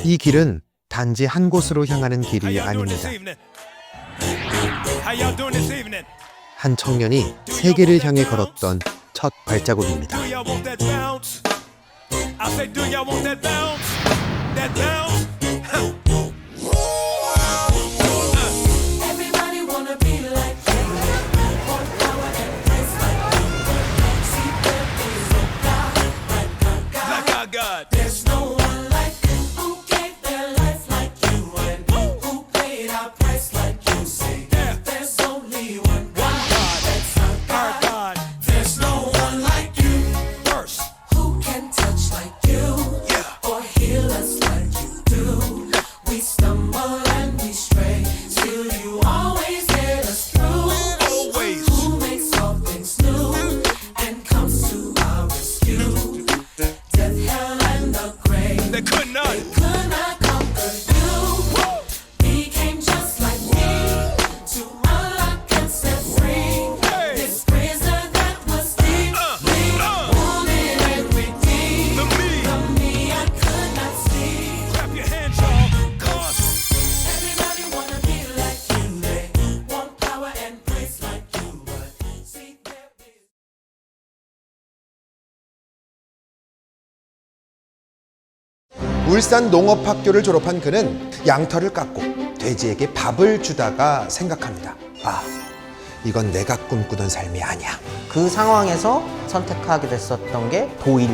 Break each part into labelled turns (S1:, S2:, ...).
S1: 이 길은 단지 한 곳으로 향하는 길이 아닙니다. 한 청년이 세계를 향해 걸었던 첫 발자국입니다. 울산 농업학교를 졸업한 그는 양털을 깎고 돼지에게 밥을 주다가 생각합니다. 아, 이건 내가 꿈꾸던 삶이 아니야.
S2: 그 상황에서 선택하게 됐었던 게 도일.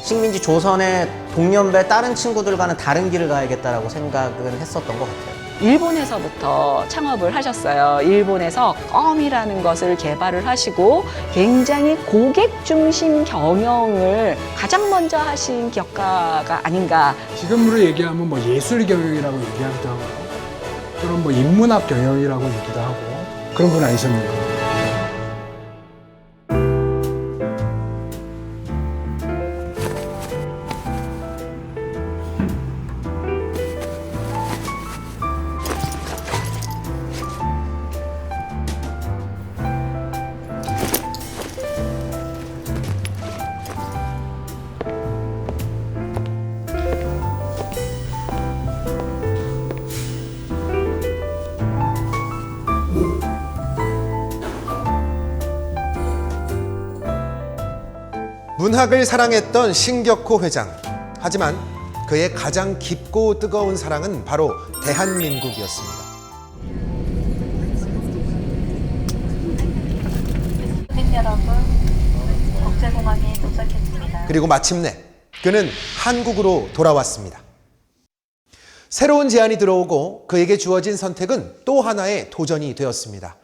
S2: 식민지 조선의 동년배 다른 친구들과는 다른 길을 가야겠다라고 생각은 했었던 것 같아요.
S3: 일본에서부터 창업을 하셨어요. 일본에서 껌이라는 것을 개발을 하시고 굉장히 고객 중심 경영을 가장 먼저 하신 기업가가 아닌가.
S4: 지금으로 얘기하면 뭐 예술 경영이라고 얘기하기도 하고 또는 뭐 인문학 경영이라고 얘기도 하고 그런 분 아니셨는가.
S1: 문학을 사랑했던 신격호 회장. 하지만 그의 가장 깊고 뜨거운 사랑은 바로 대한민국이었습니다.
S5: 고객 여러분, 국제공항에 도착했습니다.
S1: 그리고 마침내 그는 한국으로 돌아왔습니다. 새로운 제안이 들어오고 그에게 주어진 선택은 또 하나의 도전이 되었습니다.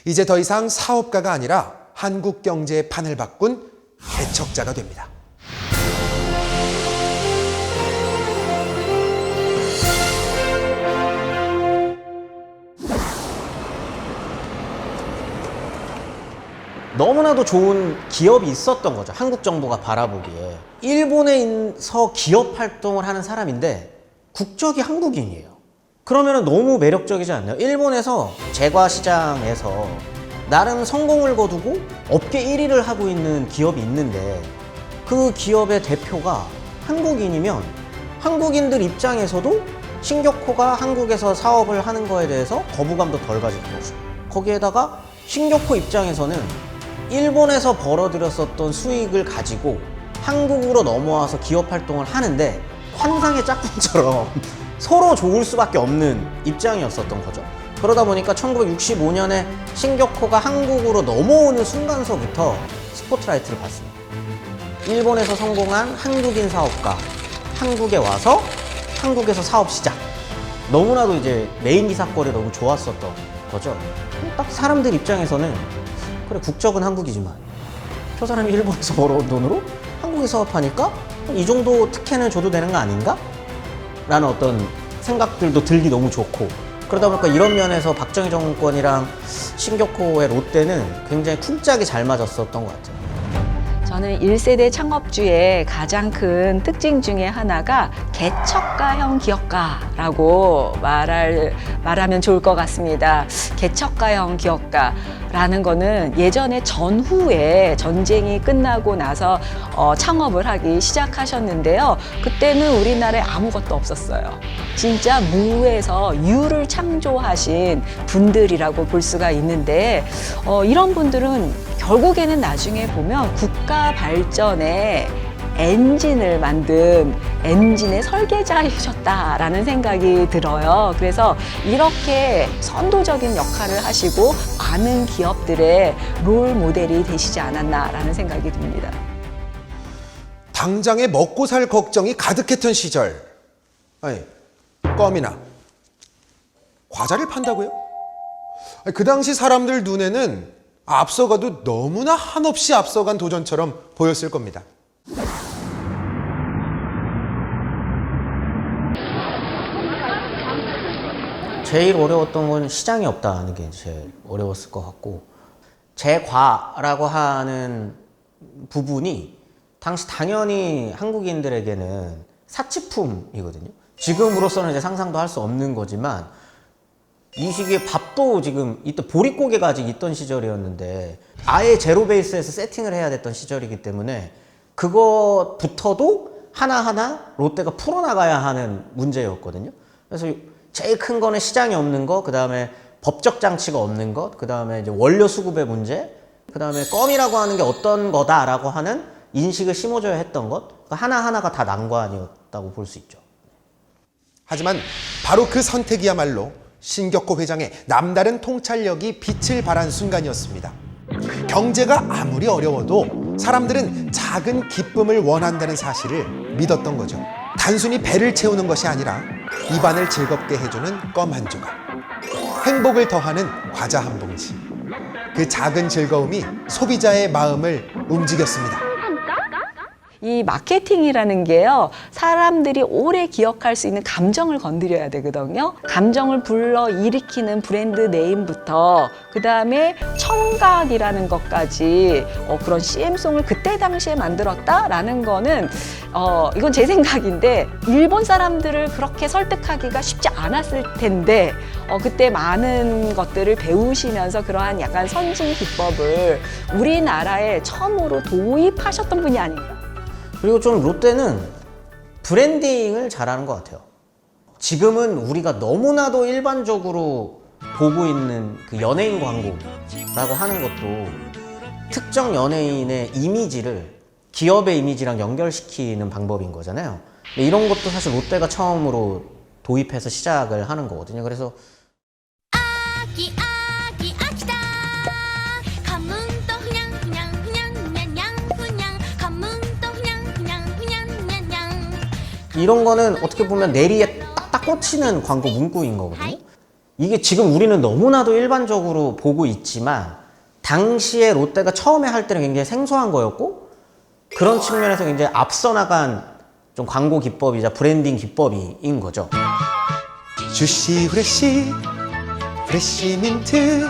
S1: 이제 더 이상 사업가가 아니라 한국 경제의 판을 바꾼 개척자가 됩니다.
S2: 너무나도 좋은 기업이 있었던 거죠. 한국 정부가 바라보기에. 일본에서 기업 활동을 하는 사람인데 국적이 한국인이에요. 그러면 너무 매력적이지 않나요? 일본에서 제과 시장에서 나름 성공을 거두고 업계 1위를 하고 있는 기업이 있는데 그 기업의 대표가 한국인이면 한국인들 입장에서도 신격호가 한국에서 사업을 하는 거에 대해서 거부감도 덜 가질 거죠. 거기에다가 신격호 입장에서는 일본에서 벌어들였었던 수익을 가지고 한국으로 넘어와서 기업 활동을 하는데 환상의 짝꿍처럼 서로 좋을 수밖에 없는 입장이었었던 거죠. 그러다 보니까 1965년에 신격호가 한국으로 넘어오는 순간서부터 스포트라이트를 받습니다. 일본에서 성공한 한국인 사업가, 한국에 와서 한국에서 사업 시작. 너무나도 이제 메인 기사거리 너무 좋았었던 거죠. 딱 사람들 입장에서는 그래 국적은 한국이지만 저 사람이 일본에서 벌어온 돈으로 한국에 사업하니까 이 정도 특혜는 줘도 되는 거 아닌가? 라는 어떤 생각들도 들기 너무 좋고 그러다 보니까 이런 면에서 박정희 정권이랑 신격호의 롯데는 굉장히 쿵짝이 잘 맞았었던 것 같아요.
S3: 저는 1세대 창업주의 가장 큰 특징 중에 하나가 개척가형 기업가라고 말하면 좋을 것 같습니다. 개척가형 기업가라는 거는 예전에 전후에 전쟁이 끝나고 나서 창업을 하기 시작하셨는데요. 그때는 우리나라에 아무것도 없었어요. 진짜 무에서 유를 창조하신 분들이라고 볼 수가 있는데 이런 분들은 결국에는 나중에 보면 국가 발전의 엔진을 만든 엔진의 설계자이셨다라는 생각이 들어요. 그래서 이렇게 선도적인 역할을 하시고 많은 기업들의 롤 모델이 되시지 않았나라는 생각이 듭니다.
S1: 당장에 먹고 살 걱정이 가득했던 시절, 아니, 껌이나 과자를 판다고요? 아니, 그 당시 사람들 눈에는 앞서가도 너무나 한없이 앞서간 도전처럼 보였을 겁니다.
S2: 제일 어려웠던 건 시장이 없다는 게 제일 어려웠을 것 같고, 제과라고 하는 부분이 당시 당연히 한국인들에게는 사치품이거든요. 지금으로서는 이제 상상도 할 수 없는 거지만, 이 시기에 밥도 지금 이때 보릿고개가 아직 있던 시절이었는데 아예 제로 베이스에서 세팅을 해야 됐던 시절이기 때문에 그것부터도 하나하나 롯데가 풀어나가야 하는 문제였거든요. 그래서 제일 큰 거는 시장이 없는 거, 그 다음에 법적 장치가 없는 것, 그 다음에 이제 원료 수급의 문제, 그 다음에 껌이라고 하는 게 어떤 거다라고 하는 인식을 심어줘야 했던 것, 하나하나가 다 난관이었다고 볼 수 있죠.
S1: 하지만 바로 그 선택이야말로 신격호 회장의 남다른 통찰력이 빛을 발한 순간이었습니다. 경제가 아무리 어려워도 사람들은 작은 기쁨을 원한다는 사실을 믿었던 거죠. 단순히 배를 채우는 것이 아니라 입안을 즐겁게 해주는 껌 한 조각, 행복을 더하는 과자 한 봉지. 그 작은 즐거움이 소비자의 마음을 움직였습니다.
S3: 이 마케팅이라는 게요, 사람들이 오래 기억할 수 있는 감정을 건드려야 되거든요. 감정을 불러 일으키는 브랜드 네임부터 그 다음에 청각이라는 것까지 그런 CM송을 그때 당시에 만들었다라는 거는 이건 제 생각인데 일본 사람들을 그렇게 설득하기가 쉽지 않았을 텐데 그때 많은 것들을 배우시면서 그러한 약간 선진 기법을 우리나라에 처음으로 도입하셨던 분이 아닌가.
S2: 그리고 좀 롯데는 브랜딩을 잘하는 것 같아요. 지금은 우리가 너무나도 일반적으로 보고 있는 그 연예인 광고라고 하는 것도 특정 연예인의 이미지를 기업의 이미지랑 연결시키는 방법인 거잖아요. 근데 이런 것도 사실 롯데가 처음으로 도입해서 시작을 하는 거거든요. 그래서 이런 거는 어떻게 보면 내리에 딱딱 꽂히는 광고 문구인 거거든요. 이게 지금 우리는 너무나도 일반적으로 보고 있지만 당시에 롯데가 처음에 할 때는 굉장히 생소한 거였고 그런 측면에서 굉장히 앞서 나간 좀 광고 기법이자 브랜딩 기법인 거죠.
S1: 주시 후레쉬, 프레쉬 민트,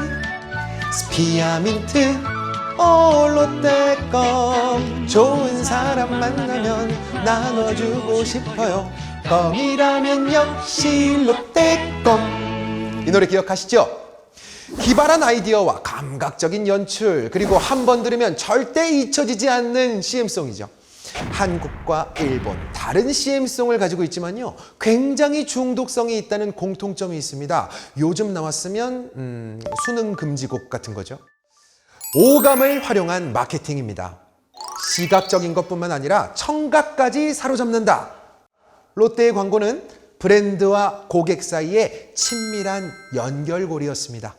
S1: 스피아 민트, 롯데껌. 좋은 사람 만나면 나눠주고 싶어요. 껌이라면 역시 롯데껌. 이 노래 기억하시죠? 기발한 아이디어와 감각적인 연출, 그리고 한 번 들으면 절대 잊혀지지 않는 CM송이죠. 한국과 일본 다른 CM송을 가지고 있지만요, 굉장히 중독성이 있다는 공통점이 있습니다. 요즘 나왔으면 수능 금지곡 같은 거죠. 오감을 활용한 마케팅입니다. 시각적인 것뿐만 아니라 청각까지 사로잡는다. 롯데의 광고는 브랜드와 고객 사이의 친밀한 연결고리였습니다.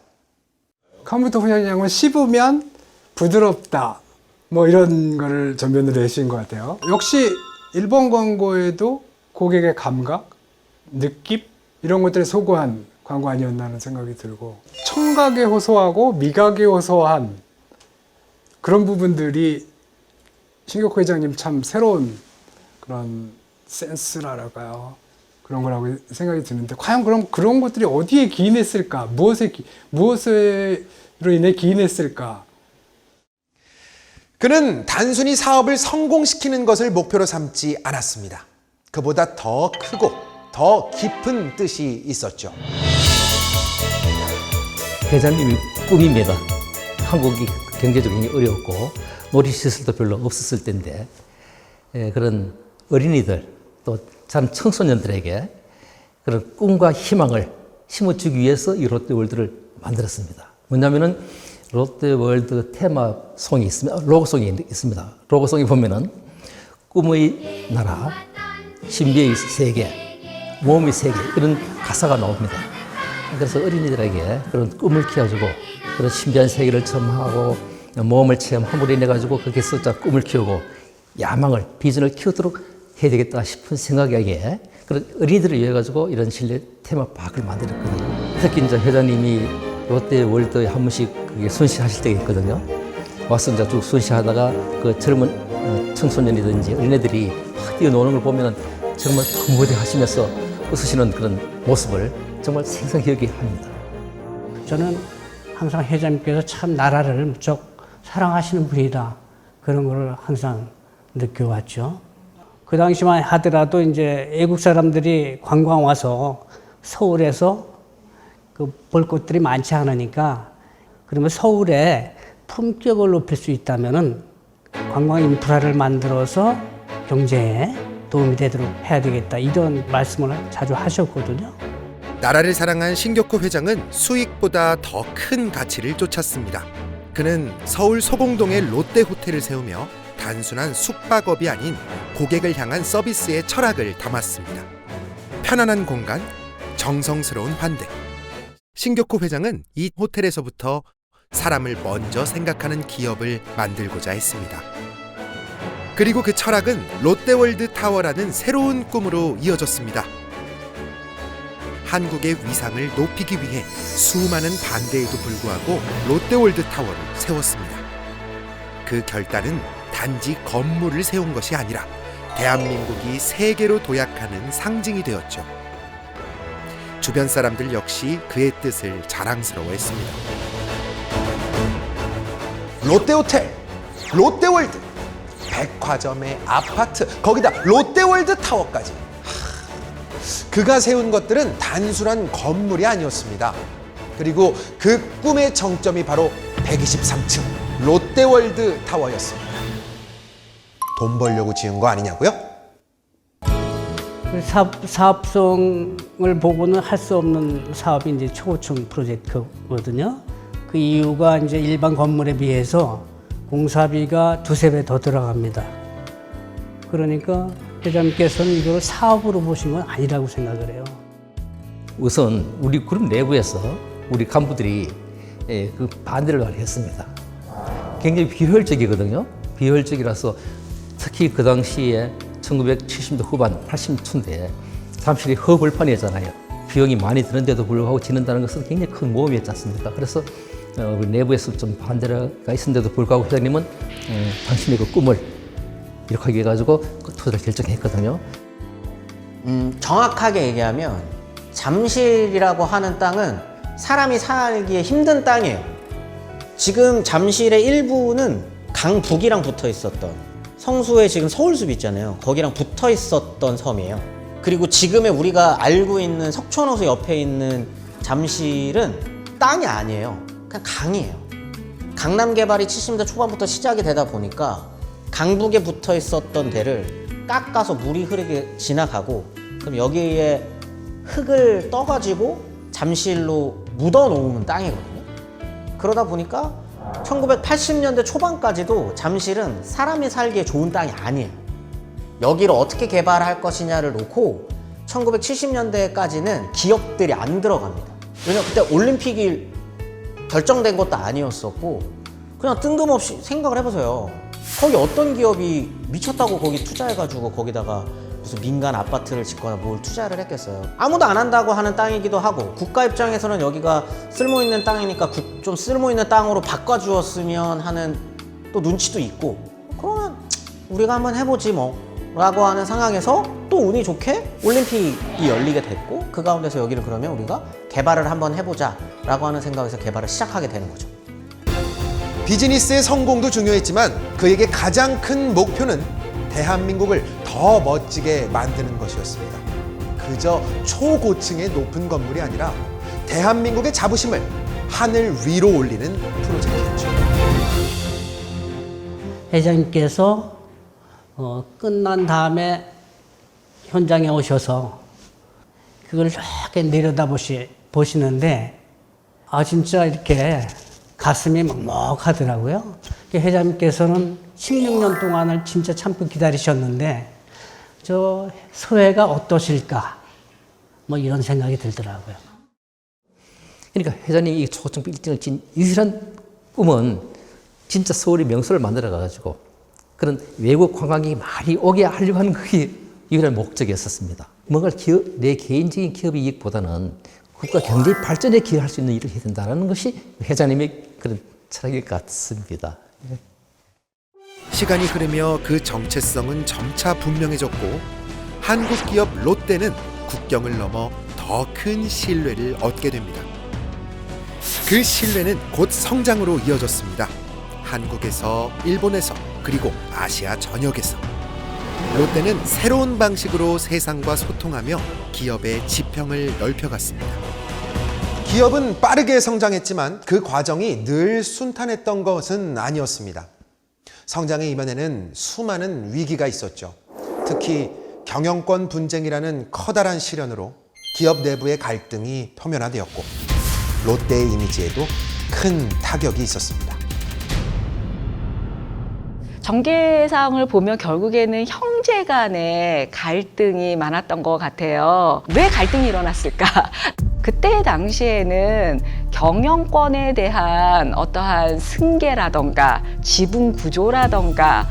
S4: 컴퓨터 후양양은 씹으면 부드럽다, 뭐 이런 거를 전면으로 내신 것 같아요. 역시 일본 광고에도 고객의 감각, 느낌 이런 것들을 소구한 광고 아니었나 하는 생각이 들고, 청각에 호소하고 미각에 호소한 그런 부분들이 신격호 회장님 참 새로운 그런 센스랄까요? 그런 거라고 생각이 드는데, 과연 그럼 그런 것들이 어디에 기인했을까? 무엇으로 인해 기인했을까?
S1: 그는 단순히 사업을 성공시키는 것을 목표로 삼지 않았습니다. 그보다 더 크고 더 깊은 뜻이 있었죠.
S6: 회장님이 꿈입니다. 한국이 경제적으로 굉장히 어려웠고 놀이시설도 별로 없었을 때인데 그런 어린이들 또 참 청소년들에게 그런 꿈과 희망을 심어주기 위해서 이 롯데월드를 만들었습니다. 뭐냐면은 롯데월드 테마송이 있습니다. 로고송이 있습니다. 로고송이 보면은 꿈의 나라, 신비의 세계, 모험의 세계 이런 가사가 나옵니다. 그래서 어린이들에게 그런 꿈을 키워주고 그런 신비한 세계를 체험하고 모험을 체험함으로 인해 가지고 거기서 꿈을 키우고 야망을 비전을 키우도록 해야 되겠다 싶은 생각에 그런 어린이들을 위해 가지고 이런 실내 테마파크를 만들었거든요. 특히 이제 회장님이 롯데월드에 한 번씩 그게 순시하실 때가 있거든요. 와서 이제 쭉 순시하다가 그 젊은 청소년이든지 어린애들이 막 뛰어노는 걸 보면 정말 흐뭇해하시면서 웃으시는 그런 모습을 정말 생생하게 합니다.
S7: 저는 항상 회장님께서 참 나라를 무척 사랑하시는 분이다. 그런 걸 항상 느껴왔죠. 그 당시만 하더라도 이제 외국 사람들이 관광 와서 서울에서 볼 것들이 많지 않으니까 그러면 서울에 품격을 높일 수 있다면은 관광 인프라를 만들어서 경제에 도움이 되도록 해야 되겠다. 이런 말씀을 자주 하셨거든요.
S1: 나라를 사랑한 신격호 회장은 수익보다 더 큰 가치를 쫓았습니다. 그는 서울 소공동에 롯데호텔을 세우며 단순한 숙박업이 아닌 고객을 향한 서비스의 철학을 담았습니다. 편안한 공간, 정성스러운 환대. 신격호 회장은 이 호텔에서부터 사람을 먼저 생각하는 기업을 만들고자 했습니다. 그리고 그 철학은 롯데월드 타워라는 새로운 꿈으로 이어졌습니다. 한국의 위상을 높이기 위해 수많은 반대에도 불구하고 롯데월드 타워를 세웠습니다. 그 결단은 단지 건물을 세운 것이 아니라 대한민국이 세계로 도약하는 상징이 되었죠. 주변 사람들 역시 그의 뜻을 자랑스러워했습니다. 롯데호텔, 롯데월드, 백화점에 아파트, 거기다 롯데월드 타워까지. 그가 세운 것들은 단순한 건물이 아니었습니다. 그리고 그 꿈의 정점이 바로 123층 롯데월드 타워였습니다. 돈 벌려고 지은 거 아니냐고요?
S7: 사업성을 보고는 할 수 없는 사업이 이제 초고층 프로젝트거든요. 그 이유가 이제 일반 건물에 비해서 공사비가 두세 배 더 들어갑니다. 그러니까 회장님께서는 이걸 사업으로 보신 건 아니라고 생각을 해요.
S6: 우선 우리 그룹 내부에서 우리 간부들이 그 반대를 많이 했습니다. 굉장히 비효율적이거든요. 비효율적이라서 특히 그 당시에 1970년대 후반, 80년대 잠실이 허벌판이었잖아요. 비용이 많이 드는데도 불구하고 짓는다는 것은 굉장히 큰 모험이었지 않습니까? 그래서 우리 내부에서 좀 반대가 있었는데도 불구하고 회장님은 당신의 그 꿈을 이렇게 해가지고 그 투자를 결정했거든요.
S2: 정확하게 얘기하면 잠실이라고 하는 땅은 사람이 살기에 힘든 땅이에요. 지금 잠실의 일부는 강북이랑 붙어 있었던 성수에 지금 서울숲 있잖아요. 거기랑 붙어 있었던 섬이에요. 그리고 지금의 우리가 알고 있는 석촌호수 옆에 있는 잠실은 땅이 아니에요. 그냥 강이에요. 강남 개발이 70년대 초반부터 시작이 되다 보니까 강북에 붙어 있었던 데를 깎아서 물이 흐르게 지나가고 그럼 여기에 흙을 떠가지고 잠실로 묻어 놓으면 땅이거든요. 그러다 보니까 1980년대 초반까지도 잠실은 사람이 살기에 좋은 땅이 아니에요. 여기를 어떻게 개발할 것이냐를 놓고 1970년대까지는 기업들이 안 들어갑니다. 왜냐면 그때 올림픽이 결정된 것도 아니었었고 그냥 뜬금없이 생각을 해보세요. 거기 어떤 기업이 미쳤다고 거기 투자해가지고 거기다가 무슨 민간 아파트를 짓거나 뭘 투자를 했겠어요. 아무도 안 한다고 하는 땅이기도 하고 국가 입장에서는 여기가 쓸모있는 땅이니까 좀 쓸모있는 땅으로 바꿔주었으면 하는 또 눈치도 있고 그러면 우리가 한번 해보지 뭐 라고 하는 상황에서 또 운이 좋게 올림픽이 열리게 됐고 그 가운데서 여기를 그러면 우리가 개발을 한번 해보자 라고 하는 생각에서 개발을 시작하게 되는 거죠.
S1: 비즈니스의 성공도 중요했지만 그에게 가장 큰 목표는 대한민국을 더 멋지게 만드는 것이었습니다. 그저 초고층의 높은 건물이 아니라 대한민국의 자부심을 하늘 위로 올리는 프로젝트였죠.
S7: 회장님께서 끝난 다음에 현장에 오셔서 그걸 이렇게 보시는데 진짜 이렇게 가슴이 먹먹하더라고요. 회장님께서는 16년 동안을 진짜 참고 기다리셨는데 저 소회가 어떠실까 뭐 이런 생각이 들더라고요.
S6: 그러니까 회장님이 이 초고층 빌딩을 진 유일한 꿈은 진짜 서울의 명소를 만들어 가지고 그런 외국 관광객이 많이 오게 하려고 하는 그게 유일한 목적이었었습니다. 뭔가 내 개인적인 기업의 이익보다는 국가 경제 발전에 기여할 수 있는 일을 해야 된다는 것이 회장님의 그런 철학일 것 같습니다.
S1: 시간이 흐르며 그 정체성은 점차 분명해졌고 한국 기업 롯데는 국경을 넘어 더 큰 신뢰를 얻게 됩니다. 그 신뢰는 곧 성장으로 이어졌습니다. 한국에서, 일본에서, 그리고 아시아 전역에서 롯데는 새로운 방식으로 세상과 소통하며 기업의 지평을 넓혀갔습니다. 기업은 빠르게 성장했지만 그 과정이 늘 순탄했던 것은 아니었습니다. 성장의 이면에는 수많은 위기가 있었죠. 특히 경영권 분쟁이라는 커다란 시련으로 기업 내부의 갈등이 표면화되었고 롯데의 이미지에도 큰 타격이 있었습니다.
S3: 전개상을 보면 결국에는 형제 간의 갈등이 많았던 것 같아요. 왜 갈등이 일어났을까? 그때 당시에는 경영권에 대한 어떠한 승계라던가 지분 구조라던가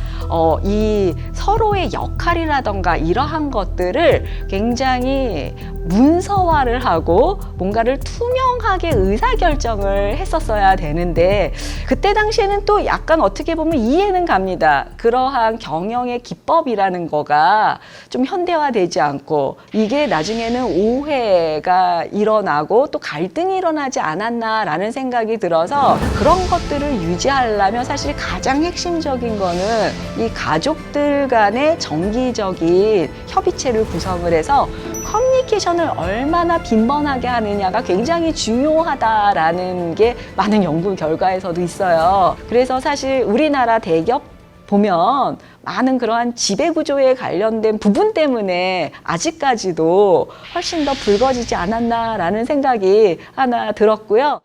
S3: 이 서로의 역할이라던가 이러한 것들을 굉장히 문서화를 하고 뭔가를 투명하게 의사결정을 했었어야 되는데 그때 당시에는 또 약간 어떻게 보면 이해는 갑니다. 그러한 경영의 기법이라는 거가 좀 현대화되지 않고 이게 나중에는 오해가 일어나고 또 갈등이 일어나지 않았나라는 생각이 들어서 그런 것들을 유지하려면 사실 가장 핵심적인 거는 이 가족들 간의 정기적인 협의체를 구성을 해서 커뮤니케이션을 얼마나 빈번하게 하느냐가 굉장히 중요하다라는 게 많은 연구 결과에서도 있어요. 그래서 사실 우리나라 대기업 보면 많은 그러한 지배구조에 관련된 부분 때문에 아직까지도 훨씬 더 붉어지지 않았나라는 생각이 하나 들었고요.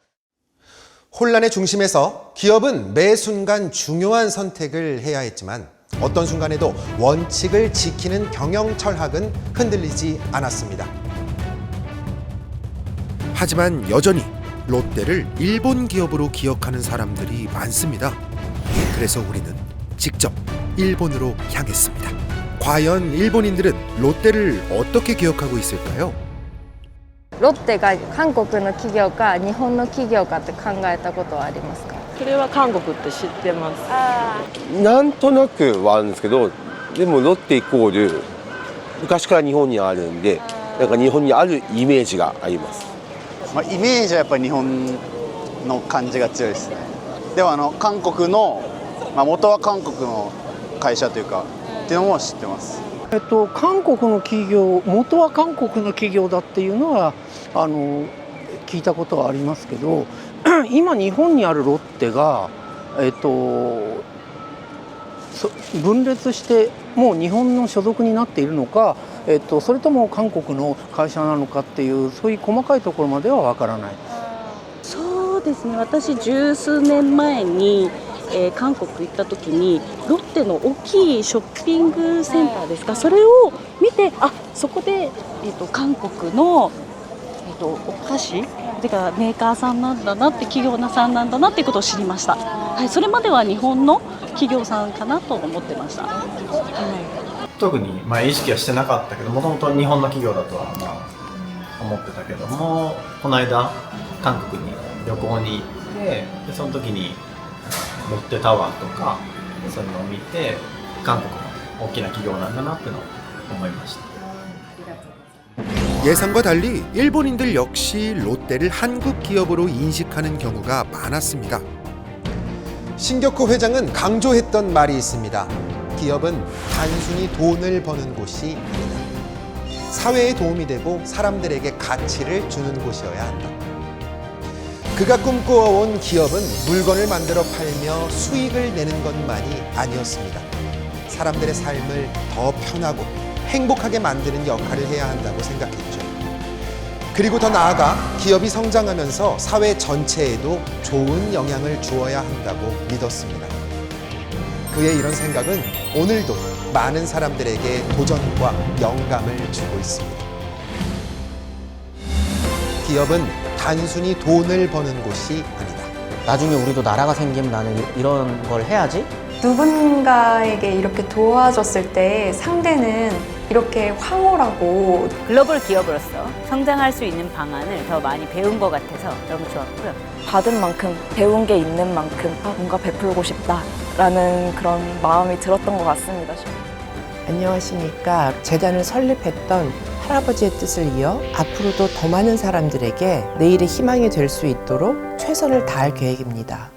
S1: 혼란의 중심에서 기업은 매 순간 중요한 선택을 해야 했지만 어떤 순간에도 원칙을 지키는 경영 철학은 흔들리지 않았습니다. 하지만 여전히 롯데를 일본 기업으로 기억하는 사람들이 많습니다. 그래서 우리는 직접 일본으로 향했습니다. 과연 일본인들은 롯데를 어떻게 기억하고 있을까요?
S8: ロッテが韓国の企業か日本の企業かって考えたことはありますか？
S9: それは韓国って知ってます。
S10: なんとなくはあるんですけど、でもロッテイコール昔から日本にあるんで、なんか日本にあるイメージがあります。
S11: イメージはやっぱり日本の感じが強いですね。でも韓国の、元は韓国の会社というかっていうのも知ってます。
S9: 韓国の企業、元は韓国の企業だっていうのは聞いたことはありますけど、今日本にあるロッテが分裂してもう日本の所属になっているのか、それとも韓国の会社なのかっていうそういう細かいところまではわからない。
S12: そうですね。私十数年前に韓国行った時にロッテの大きいショッピングセンターですか、それを見てそこで、韓国の、お菓子てかメーカーさんなんだなって企業さんなんだなっていうことを知りました。はい、それまでは日本の企業さんかなと思ってました。
S13: 特に、意識はしてなかったけど、もともと日本の企業だとは、思ってたけども、この間韓国に旅行に行って、でその時にロッテタワーとかそういうのを見て韓国の大きな企業なんだなってのを思いました。
S1: 예상과 달리 일본인들 역시 롯데를 한국 기업으로 인식하는 경우가 많았습니다. 신격호 회장은 강조했던 말이 있습니다. 기업은 단순히 돈을 버는 곳이 아니다. 사회에 도움이 되고 사람들에게 가치를 주는 곳이어야 한다. 그가 꿈꾸어온 기업은 물건을 만들어 팔며 수익을 내는 것만이 아니었습니다. 사람들의 삶을 더 편하고 행복하게 만드는 역할을 해야 한다고 생각했죠. 그리고 더 나아가 기업이 성장하면서 사회 전체에도 좋은 영향을 주어야 한다고 믿었습니다. 그의 이런 생각은 오늘도 많은 사람들에게 도전과 영감을 주고 있습니다. 기업은 단순히 돈을 버는 곳이 아니다.
S2: 나중에 우리도 나라가 생기면 나는 이런 걸 해야지.
S14: 누군가에게 이렇게 도와줬을 때 상대는 이렇게 황홀하고
S12: 글로벌 기업으로서 성장할 수 있는 방안을 더 많이 배운 것 같아서 너무 좋았고요.
S14: 받은 만큼 배운 게 있는 만큼 뭔가 베풀고 싶다라는 그런 마음이 들었던 것 같습니다.
S15: 안녕하십니까. 재단을 설립했던 할아버지의 뜻을 이어 앞으로도 더 많은 사람들에게 내일의 희망이 될 수 있도록 최선을 다할 계획입니다.